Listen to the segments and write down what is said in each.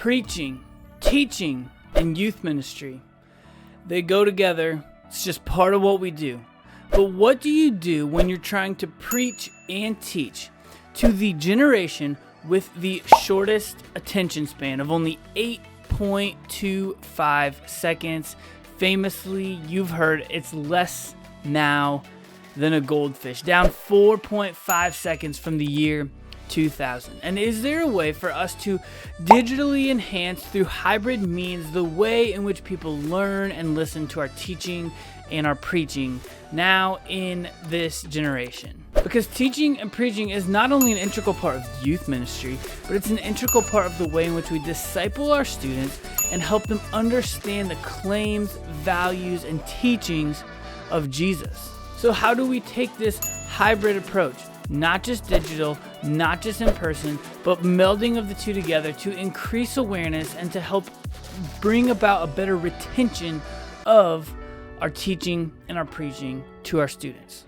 preaching, teaching, and youth ministry. They go together. It's just part of what we do. But what do you do when you're trying to preach and teach to the generation with the shortest attention span of only 8.25 seconds? Famously, you've heard it's less now than a goldfish, down 4.5 seconds from the year 2000. And is there a way for us to digitally enhance through hybrid means the way in which people learn and listen to our teaching and our preaching now in this generation? Because teaching and preaching is not only an integral part of youth ministry, but it's an integral part of the way in which we disciple our students and help them understand the claims, values, and teachings of Jesus. So how do we take this hybrid approach? Not just digital, not just in person, but melding of the two together to increase awareness and to help bring about a better retention of our teaching and our preaching to our students.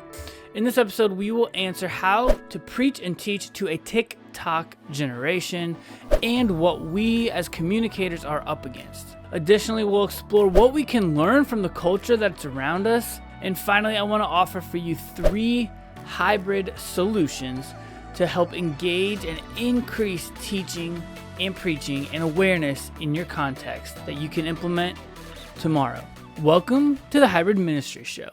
In this episode, we will answer how to preach and teach to a TikTok generation and what we as communicators are up against. Additionally, we'll explore what we can learn from the culture that's around us. And finally, I want to offer for you 3 hybrid solutions to help engage and increase teaching and preaching and awareness in your context that you can implement tomorrow. Welcome to the Hybrid Ministry Show.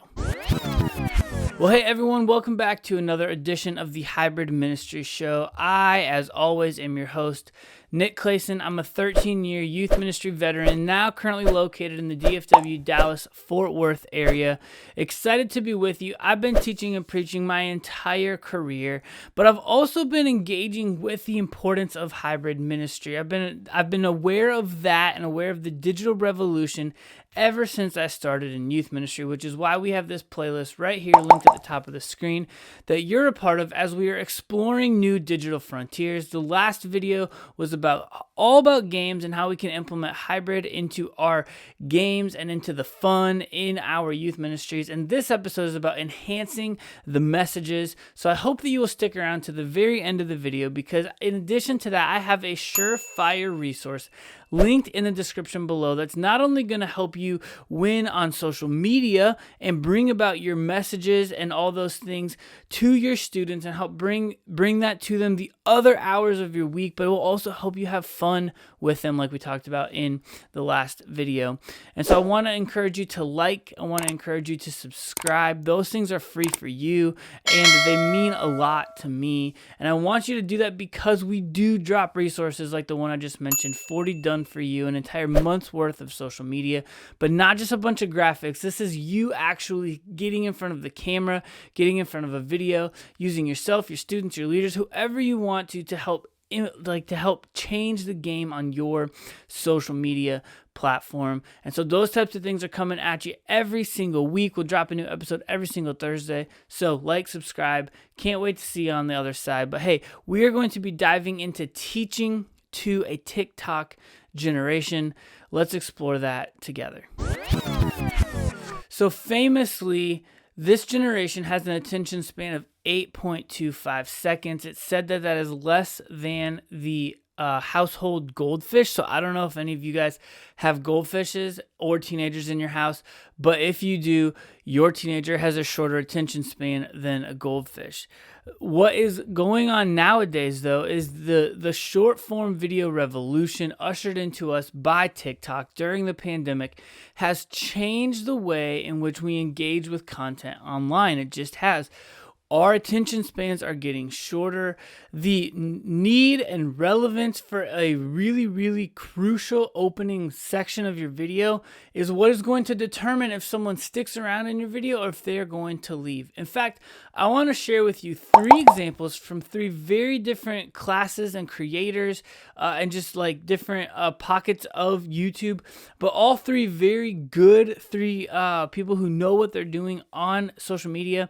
Well, hey everyone, welcome back to another edition of the Hybrid Ministry Show. I, as always, am your host, Nick Clayson. I'm a 13-year youth ministry veteran, now currently located in the DFW, Dallas, Fort Worth area. Excited to be with you. I've been teaching and preaching my entire career, but I've also been engaging with the importance of hybrid ministry. I've been aware of that and aware of the digital revolution ever since I started in youth ministry, which is why we have this playlist right here linked at the top of the screen that you're a part of as we are exploring new digital frontiers. The last video was all about games and how we can implement hybrid into our games and into the fun in our youth ministries. And this episode is about enhancing the messages. So I hope that you will stick around to the very end of the video, because in addition to that, I have a surefire resource linked in the description below that's not only going to help you win on social media and bring about your messages and all those things to your students and help bring that to them the other hours of your week, but it will also help you have fun with them like we talked about in the last video. And so I want to encourage you to like, I want to encourage you to subscribe. Those things are free for you and they mean a lot to me. And I want you to do that because we do drop resources like the one I just mentioned, 40 Done For You, an entire month's worth of social media, but not just a bunch of graphics. This is you actually getting in front of the camera, getting in front of a video, using yourself, your students, your leaders, whoever you want to help change the game on your social media platform. And so those types of things are coming at you every single week. We'll drop a new episode every single Thursday. So like, subscribe. Can't wait to see you on the other side. But hey, we are going to be diving into teaching to a TikTok generation. Let's explore that together. So famously, this generation has an attention span of 8.25 seconds. It's said that is less than the household goldfish. So I don't know if any of you guys have goldfishes or teenagers in your house, but if you do, your teenager has a shorter attention span than a goldfish. What is going on nowadays, though, is the short form video revolution ushered into us by TikTok during the pandemic has changed the way in which we engage with content online. It just has. Our attention spans are getting shorter. The need and relevance for a really, really crucial opening section of your video is what is going to determine if someone sticks around in your video or if they're going to leave. In fact, I want to share with you 3 examples from 3 very different classes and creators and just like different pockets of YouTube, but all 3 very good, 3 people who know what they're doing on social media.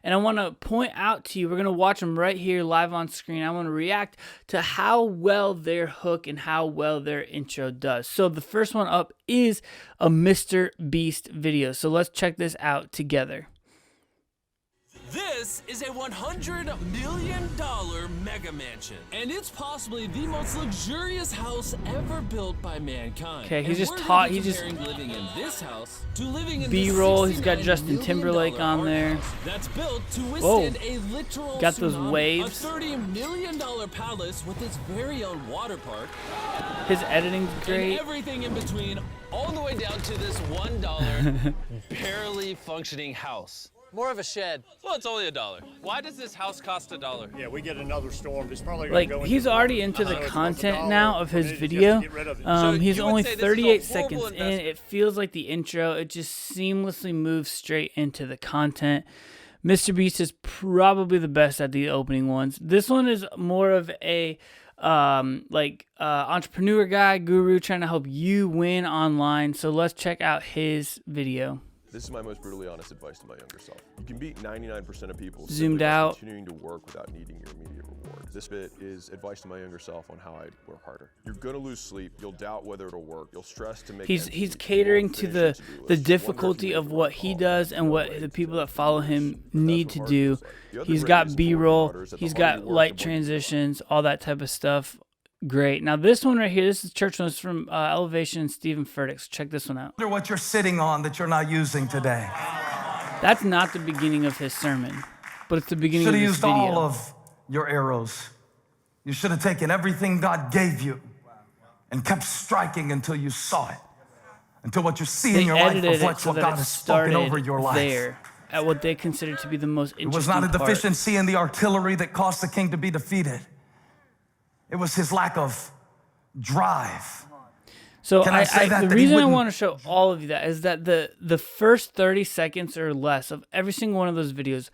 And I want to point out to you, we're going to watch them right here live on screen. I want to react to how well their hook and how well their intro does. So the first one up is a Mr. Beast video. So let's check this out together. This This is a $100 million mega mansion, and it's possibly the most luxurious house ever built by mankind. Okay, he's And just we're taught. gonna be He just comparing living in this house to living in B-roll. the He's got Justin $69 Timberlake million on art there. house that's built to Whoa. withstand a literal Got those tsunami. waves. A $30 million palace with its very own water park. His editing's great. And everything in between, all the way down to this $1 barely functioning house. More of a shed. Well, it's only $1. Why does this house cost $1? Yeah, we get another storm. It's probably gonna Like, go he's into already the into the water. It's content $1 now of his just to video. get rid of it. So He's you would only say this is a 38 horrible seconds in. investment. It feels like the intro. It just seamlessly moves straight into the content. Mr. Beast is probably the best at the opening ones. This one is more of a entrepreneur guy, guru, trying to help you win online. So let's check out his video. This is my most brutally honest advice to my younger self. You can beat 99% of people Zoomed simply by out. continuing to work without needing your immediate reward. This bit is advice to my younger self on how I work harder. You're gonna lose sleep. You'll doubt whether it'll work. You'll stress to make. He's ends meet. catering You to won't the finish your to-do list. difficulty Wonder if of you what made he the does wrong and call. what No the way people to that follow finish. him That's need what to hard do. looks like. The other He's great got reason to work B-roll. harder is that the He's harder got you work, light the more you grow. transitions, all that type of stuff. Great. Now this one right here, this is church notes from Elevation and Stephen Furtick. So check this one out. Wonder what you're sitting on that you're not using today. That's not the beginning of his sermon, but it's the beginning Should of have this used video. all of your arrows. You should have taken everything God gave you and kept striking until you saw it. Until what you see They in your life edited it reflects so what that God it has spoken started over your life. there at what they consider to be the most It was interesting not a part. deficiency in the artillery that caused the king to be defeated. It was his lack of drive. So Can I say that the he reason I wouldn't- want to show all of you that is that the first 30 seconds or less of every single one of those videos,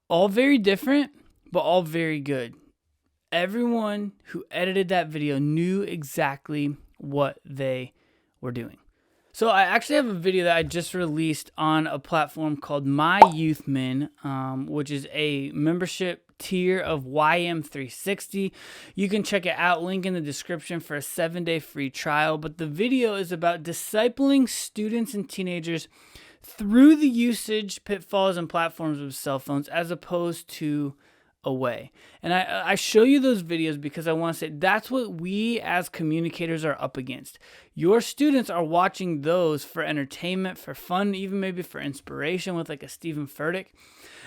all very different, but all very good. Everyone who edited that video knew exactly what they were doing. So I actually have a video that I just released on a platform called My Youth Men, which is a membership tier of YM360. You can check it out, link in the description for a 7-day free trial. But the video is about discipling students and teenagers through the usage pitfalls and platforms of cell phones as opposed to away. And I show you those videos because I want to say that's what we as communicators are up against. Your students are watching those for entertainment, for fun, even maybe for inspiration with like a Stephen Furtick.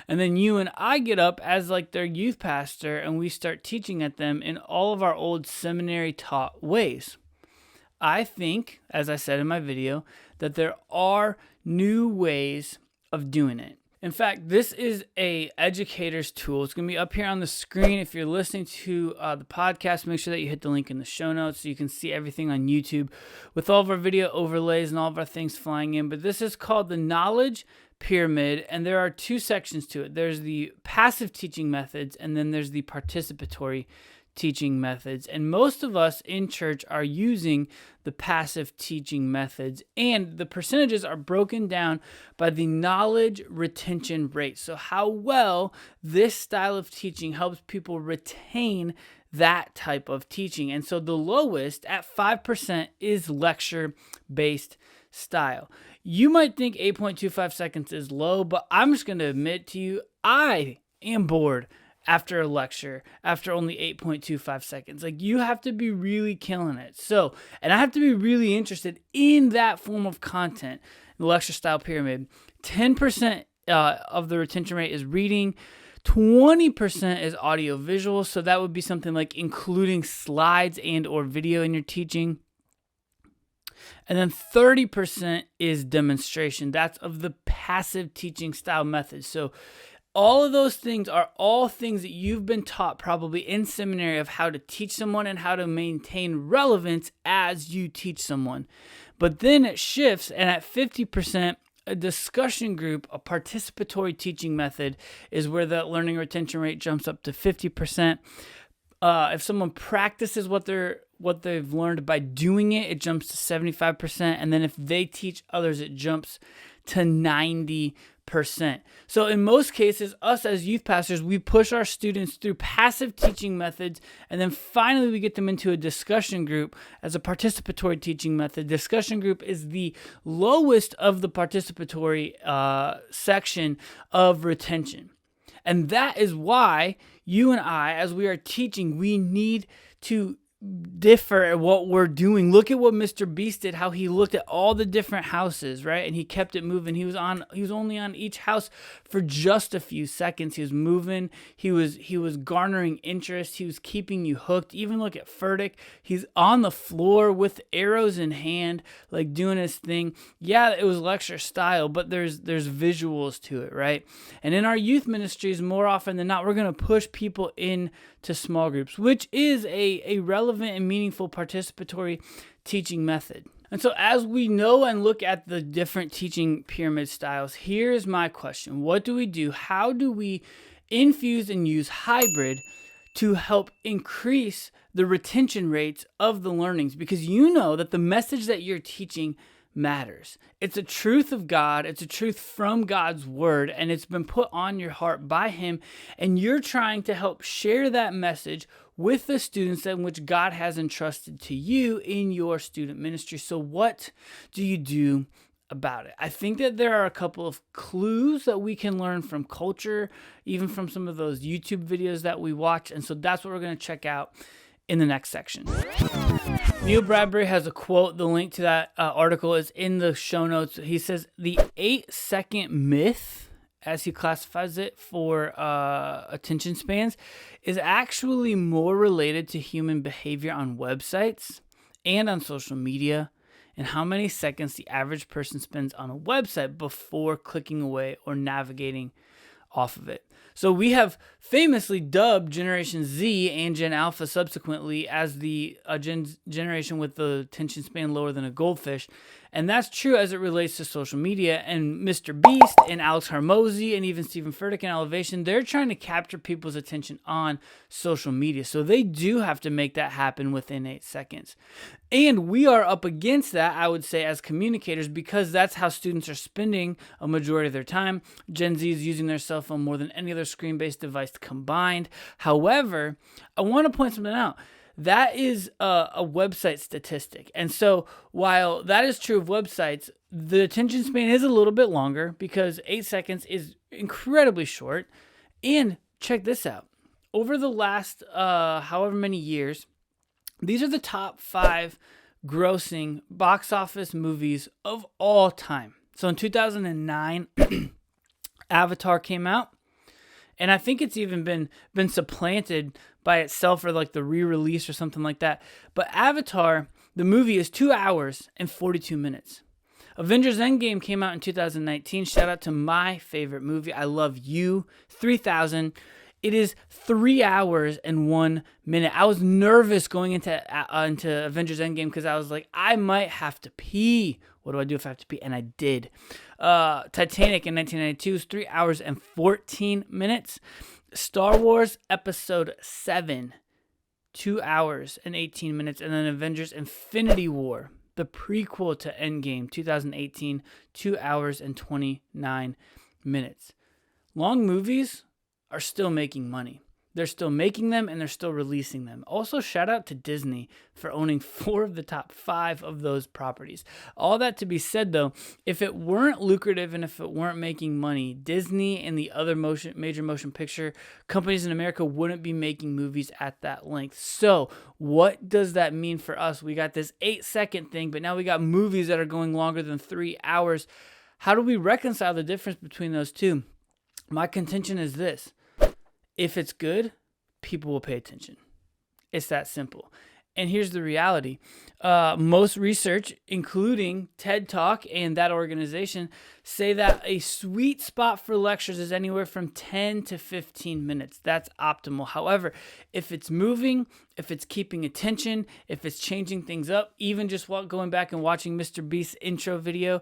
And then you and I get up as like their youth pastor and we start teaching at them in all of our old seminary taught ways. I think, as I said in my video, that there are new ways of doing it. In fact, this is a educator's tool. It's going to be up here on the screen. If you're listening to the podcast, make sure that you hit the link in the show notes so you can see everything on YouTube with all of our video overlays and all of our things flying in. But this is called the Knowledge Pyramid, and there are two sections to it. There's the passive teaching methods, and then there's the participatory teaching methods. And most of us in church are using the passive teaching methods, and the percentages are broken down by the knowledge retention rate. So how well this style of teaching helps people retain that type of teaching. And so the lowest at 5% is lecture-based style. You might think 8.25 seconds is low, but I'm just going to admit to you, I am bored after a lecture, after only 8.25 seconds. Like, you have to be really killing it. So, and I have to be really interested in that form of content, the lecture style pyramid. 10% of the retention rate is reading. 20% is audio visual. So that would be something like including slides and or video in your teaching. And then 30% is demonstration. That's of the passive teaching style method. So all of those things are all things that you've been taught probably in seminary of how to teach someone and how to maintain relevance as you teach someone. But then it shifts, and at 50%, a discussion group, a participatory teaching method, is where the learning retention rate jumps up to 50%. If someone practices what they've learned by doing it, it jumps to 75%. And then if they teach others, it jumps to 90%. So in most cases, us as youth pastors, we push our students through passive teaching methods, and then finally we get them into a discussion group as a participatory teaching method. Discussion group is the lowest of the participatory section of retention. And that is why you and I, as we are teaching, we need to differ at what we're doing. Look at what Mr. Beast did, how he looked at all the different houses, right? And he kept it moving. He was only on each house for just a few seconds. He was moving. He was garnering interest. He was keeping you hooked. Even look at Furtick. He's on the floor with arrows in hand, like doing his thing. Yeah, it was lecture style, but there's visuals to it, right? And in our youth ministries, more often than not, we're going to push people into small groups, which is a relevant and meaningful participatory teaching method. And so as we know and look at the different teaching pyramid styles, here's my question. What do we do? How do we infuse and use hybrid to help increase the retention rates of the learnings? Because you know that the message that you're teaching matters. It's a truth of God. It's a truth from God's word, and it's been put on your heart by him. And you're trying to help share that message with the students in which God has entrusted to you in your student ministry. So what do you do about it? I think that there are a couple of clues that we can learn from culture, even from some of those YouTube videos that we watch. And so that's what we're going to check out in the next section. Neil Bradbury has a quote. The link to that article is in the show notes. He says, the 8-second myth, as he classifies it for attention spans, is actually more related to human behavior on websites and on social media, and how many seconds the average person spends on a website before clicking away or navigating off of it. So we have famously dubbed Generation Z and Gen Alpha subsequently as the generation with the attention span lower than a goldfish. And that's true as it relates to social media. And Mr. Beast and Alex Hormozy and even Stephen Furtick in Elevation, they're trying to capture people's attention on social media. So they do have to make that happen within 8 seconds. And we are up against that, I would say, as communicators, because that's how students are spending a majority of their time. Gen Z is using their cell phone more than any other screen-based device combined. However, I want to point something out. That is a website statistic. And so while that is true of websites, the attention span is a little bit longer because 8 seconds is incredibly short. And check this out. Over the last however many years, these are the top 5 grossing box office movies of all time. So in 2009, Avatar came out. And I think it's even been supplanted by itself or like the re-release or something like that. But Avatar, the movie, is 2 hours and 42 minutes. Avengers Endgame came out in 2019. Shout out to my favorite movie. I love you. 3000. It is 3 hours and 1 minute. I was nervous going into Avengers Endgame because I was like, I might have to pee. What do I do if I have to pee? And I did. Titanic in 1992 is 3 hours and 14 minutes. Star Wars Episode 7, 2 hours and 18 minutes. And then Avengers Infinity War, the prequel to Endgame, 2018, 2 hours and 29 minutes. Long movies are still making money. They're still making them and they're still releasing them. Also, shout out to Disney for owning 4 of the top 5 of those properties. All that to be said, though, if it weren't lucrative and if it weren't making money, Disney and the other major motion picture companies in America wouldn't be making movies at that length. So what does that mean for us? We got this 8-second thing, but now we got movies that are going longer than 3 hours. How do we reconcile the difference between those two? My contention is this. If it's good, people will pay attention. It's that simple. And here's the reality. Most research, including TED Talk and that organization, say that a sweet spot for lectures is anywhere from 10 to 15 minutes. That's optimal. However, if it's moving, if it's keeping attention, if it's changing things up, even just going back and watching Mr. Beast's intro video,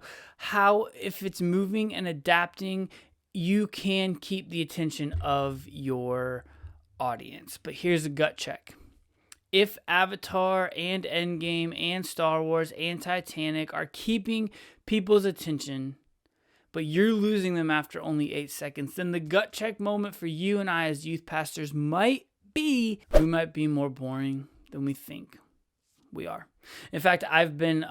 if it's moving and adapting, you can keep the attention of your audience. But here's a gut check. If Avatar and Endgame and Star Wars and Titanic are keeping people's attention, but you're losing them after only 8 seconds, then the gut check moment for you and I as youth pastors might be, we might be more boring than we think we are. In fact, I've been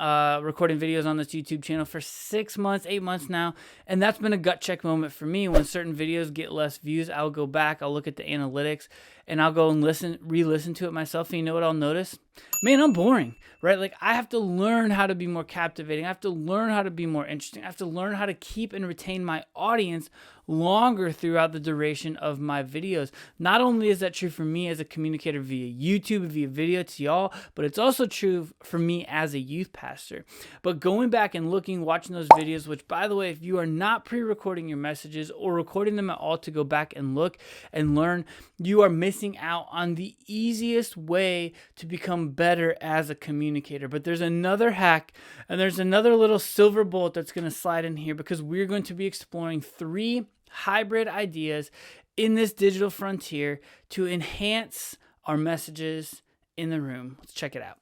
recording videos on this YouTube channel for 6 months, 8 months now, and that's been a gut check moment for me. When certain videos get less views, I'll go back, I'll look at the analytics, and I'll go and re-listen to it myself. And you know what I'll notice? Man, I'm boring, right? Like, I have to learn how to be more captivating. I have to learn how to be more interesting. I have to learn how to keep and retain my audience longer throughout the duration of my videos. Not only is that true for me as a communicator via YouTube, via video to y'all, but it's also true for me as a youth pastor. But going back and watching those videos, which, by the way, if you are not pre-recording your messages or recording them at all to go back and look and learn, you are missing out on the easiest way to become better as a communicator. But there's another hack, and there's another little silver bullet that's going to slide in here, because we're going to be exploring 3 hybrid ideas in this digital frontier to enhance our messages in the room. Let's check it out.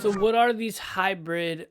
So what are these hybrid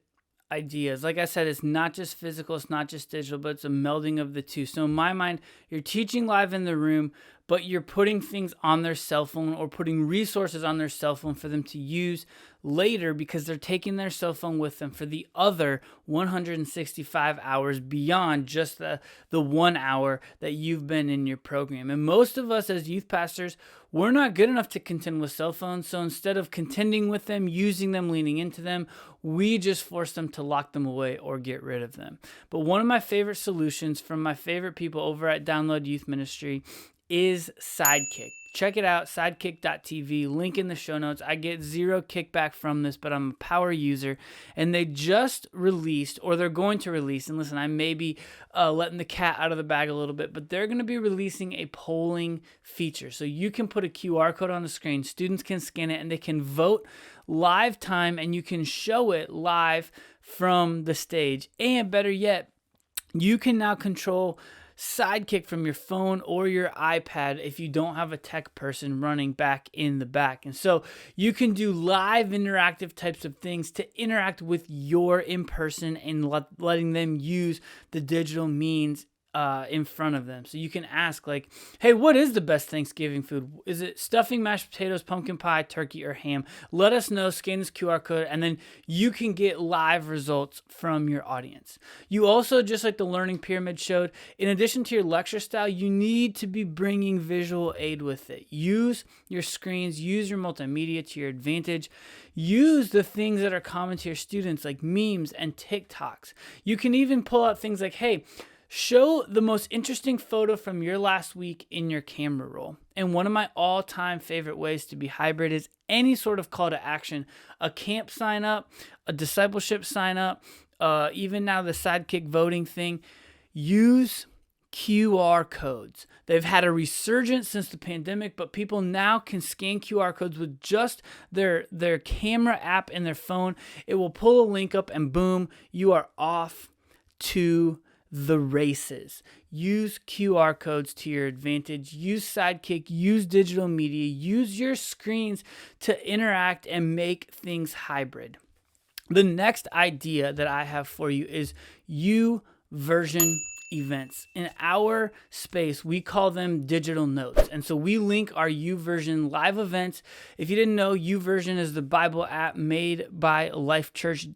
ideas? Like I said, it's not just physical, it's not just digital, but it's a melding of the two. So in my mind, you're teaching live in the room, but you're putting things on their cell phone or putting resources on their cell phone for them to use later, because they're taking their cell phone with them for the other 165 hours beyond just the 1 hour that you've been in your program. And most of us as youth pastors, we're not good enough to contend with cell phones. So instead of contending with them, using them, leaning into them, we just force them to lock them away or get rid of them. But one of my favorite solutions from my favorite people over at Download Youth Ministry is Sidekick. Check it out, sidekick.tv, link in the show notes. I get 0 kickback from this, but I'm a power user, and they just released, or they're going to release, and listen, I may be letting the cat out of the bag a little bit, but they're going to be releasing a polling feature. So you can put a QR code on the screen, students can scan it, and they can vote live time, and you can show it live from the stage. And better yet, you can now control Sidekick from your phone or your iPad if you don't have a tech person running back in the back. And so you can do live interactive types of things to interact with your in-person and letting them use the digital means in front of them. So you can ask, like, hey, what is the best Thanksgiving food? Is it stuffing, mashed potatoes, pumpkin pie, turkey, or ham? Let us know, scan this QR code, and then you can get live results from your audience. You also, just like the learning pyramid showed, in addition to your lecture style, you need to be bringing visual aid with it. Use your screens, use your multimedia to your advantage. Use the things that are common to your students, like memes and TikToks. You can even pull out things like, hey, show the most interesting photo from your last week in your camera roll. And one of my all-time favorite ways to be hybrid is any sort of call to action. A camp sign up, a discipleship sign up, even now the Sidekick voting thing. Use QR codes. They've had a resurgence since the pandemic, but people now can scan QR codes with just their camera app in their phone. It will pull a link up and boom, you are off to the races. Use QR codes to your advantage. Use Sidekick, use digital media, use your screens to interact and make things hybrid. The next idea that I have for you is YouVersion events. In our space, we call them digital notes. And so we link our YouVersion live events. If you didn't know, YouVersion is the Bible app made by Life.Church,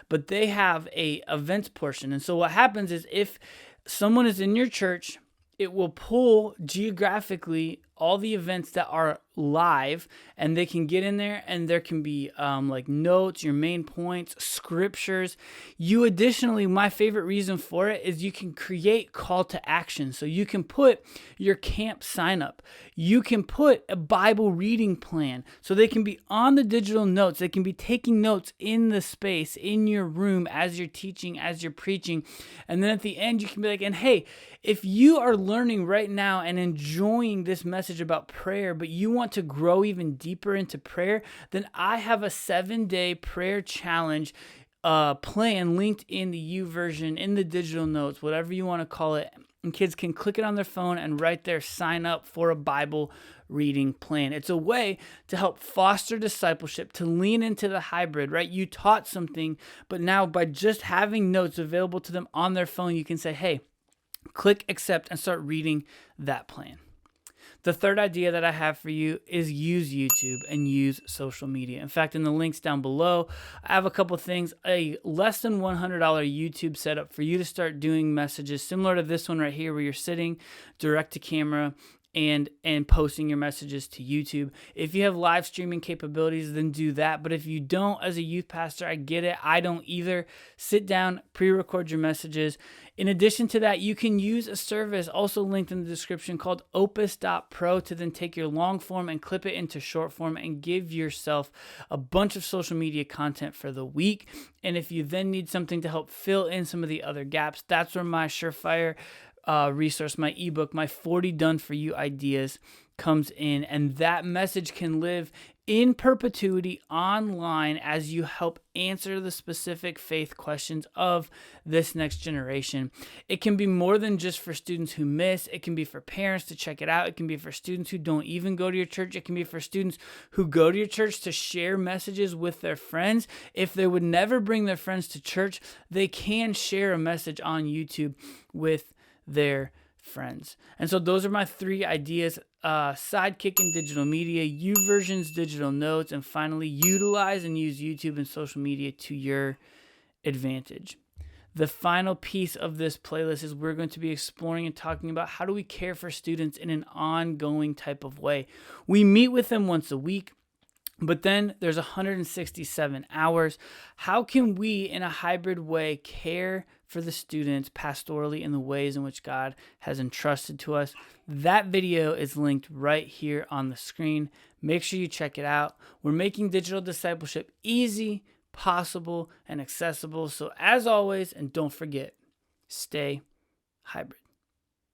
but they have a events portion. And so what happens is if someone is in your church, it will pull geographically all the events that are live, and they can get in there, and there can be like notes, your main points, scriptures. You additionally, my favorite reason for it is you can create call to action. So you can put your camp sign up. You can put a Bible reading plan, so they can be on the digital notes. They can be taking notes in the space, in your room, as you're teaching, as you're preaching. And then at the end, you can be like, and hey, if you are learning right now and enjoying this message about prayer, but you want to grow even deeper into prayer, then I have a 7-day prayer challenge plan linked in the YouVersion, in the digital notes, whatever you want to call it. And kids can click it on their phone and right there sign up for a Bible reading plan. It's a way to help foster discipleship, to lean into the hybrid, right? You taught something, but now by just having notes available to them on their phone, you can say, hey, click accept and start reading that plan. The third idea that I have for you is use YouTube and use social media. In fact, in the links down below, I have a couple things, a less than $100 YouTube setup for you to start doing messages similar to this one right here, where you're sitting direct to camera and posting your messages to YouTube. If you have live streaming capabilities, then do that. But if you don't, as a youth pastor, I get it. I don't either. Sit down, pre-record your messages. In addition to that, you can use a service also linked in the description called opus.pro to then take your long form and clip it into short form and give yourself a bunch of social media content for the week. And if you then need something to help fill in some of the other gaps, that's where my surefire resource, my ebook, my 40 done for you ideas comes in. And that message can live in perpetuity online as you help answer the specific faith questions of this next generation. It can be more than just for students who miss. It can be for parents to check it out. It can be for students who don't even go to your church. It can be for students who go to your church to share messages with their friends. If they would never bring their friends to church, they can share a message on YouTube with their friends. And so those are my 3 ideas: Sidekick in digital media, YouVersion's digital notes, and finally utilize and use YouTube and social media to your advantage. The final piece of this playlist is we're going to be exploring and talking about how do we care for students in an ongoing type of way. We meet with them once a week, but then there's 167 hours. How can we, in a hybrid way, care for the students pastorally in the ways in which God has entrusted to us? That video is linked right here on the screen. Make sure you check it out. We're making digital discipleship easy, possible, and accessible. So as always, and don't forget, stay hybrid.